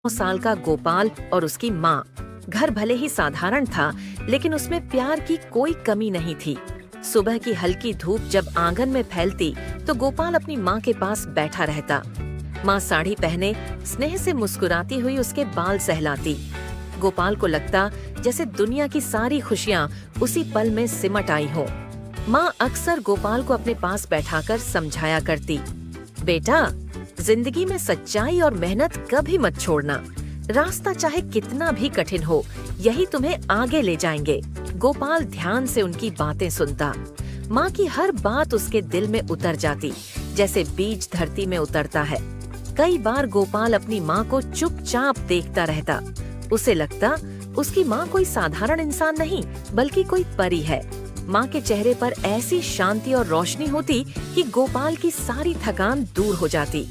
साल का गोपाल और उसकी माँ। घर भले ही साधारण था, लेकिन उसमें प्यार की कोई कमी नहीं थी। सुबह की हल्की धूप जब आंगन में फैलती, तो गोपाल अपनी माँ के पास बैठा रहता। माँ साड़ी पहने स्नेह से मुस्कुराती हुई उसके बाल सहलाती। गोपाल को लगता जैसे दुनिया की सारी खुशियाँ उसी पल में सिमट आई हो। माँ अक्सर गोपाल को अपने पास बैठाकर समझाया करती, बेटा, जिंदगी में सच्चाई और मेहनत कभी मत छोड़ना। रास्ता चाहे कितना भी कठिन हो, यही तुम्हें आगे ले जाएंगे। गोपाल ध्यान से उनकी बातें सुनता। माँ की हर बात उसके दिल में उतर जाती, जैसे बीज धरती में उतरता है। कई बार गोपाल अपनी माँ को चुपचाप देखता रहता। उसे लगता उसकी माँ कोई साधारण इंसान नहीं, बल्कि कोई परी है। माँ के चेहरे पर ऐसी शांति और रोशनी होती कि गोपाल की सारी थकान दूर हो जाती।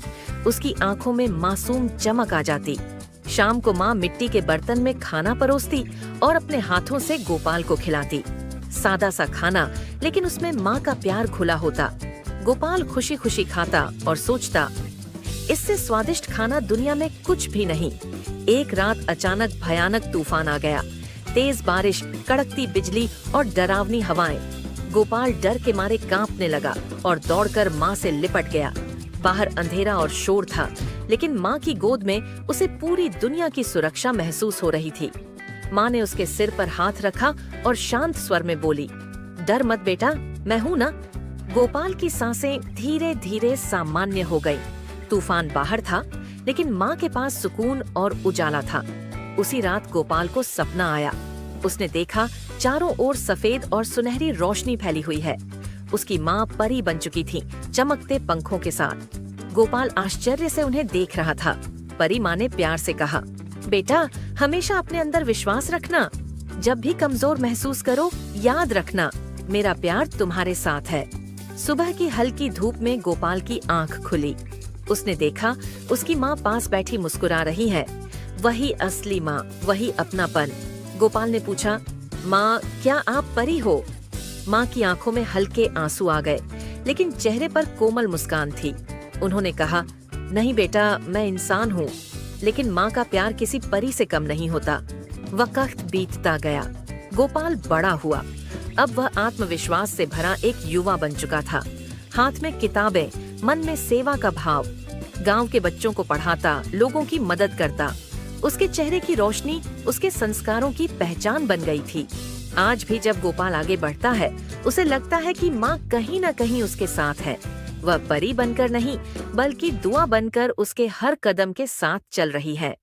उसकी आंखों में मासूम चमक आ जाती। शाम को माँ मिट्टी के बर्तन में खाना परोसती और अपने हाथों से गोपाल को खिलाती। सादा सा खाना, लेकिन उसमें माँ का प्यार घुला होता। गोपाल खुशी खुशी खाता और सोचता, इससे स्वादिष्ट खाना दुनिया में कुछ भी नहीं। एक रात अचानक भयानक तूफान आ गया। तेज बारिश, कड़कती बिजली और डरावनी हवाएं। गोपाल डर के मारे कांपने लगा और दौड़कर माँ से लिपट गया। बाहर अंधेरा और शोर था, लेकिन माँ की गोद में उसे पूरी दुनिया की सुरक्षा महसूस हो रही थी। माँ ने उसके सिर पर हाथ रखा और शांत स्वर में बोली, डर मत बेटा, मैं हूँ ना। गोपाल की सांसें धीरे धीरे सामान्य हो गई। तूफान बाहर था, लेकिन माँ के पास सुकून और उजाला था। उसी रात गोपाल को सपना आया। उसने देखा चारों ओर सफेद और सुनहरी रोशनी फैली हुई है। उसकी माँ परी बन चुकी थी, चमकते पंखों के साथ। गोपाल आश्चर्य से उन्हें देख रहा था। परी माँ ने प्यार से कहा, बेटा, हमेशा अपने अंदर विश्वास रखना। जब भी कमजोर महसूस करो, याद रखना, मेरा प्यार तुम्हारे साथ है। सुबह की हल्की धूप में गोपाल की आंख खुली। उसने देखा उसकी माँ पास बैठी मुस्कुरा रही है। वही असली माँ, वही अपनापन। गोपाल ने पूछा, माँ, क्या आप परी हो? माँ की आंखों में हल्के आंसू आ गए, लेकिन चेहरे पर कोमल मुस्कान थी। उन्होंने कहा, नहीं बेटा, मैं इंसान हूँ, लेकिन माँ का प्यार किसी परी से कम नहीं होता। वक्त बीतता गया। गोपाल बड़ा हुआ। अब वह आत्मविश्वास से भरा एक युवा बन चुका था। हाथ में किताबें, मन में सेवा का भाव। गांव के बच्चों को पढ़ाता, लोगों की मदद करता। उसके चेहरे की रोशनी उसके संस्कारों की पहचान बन गई थी। आज भी जब गोपाल आगे बढ़ता है, उसे लगता है कि माँ कहीं न कहीं उसके साथ है। वह परी बनकर नहीं, बल्कि दुआ बनकर उसके हर कदम के साथ चल रही है।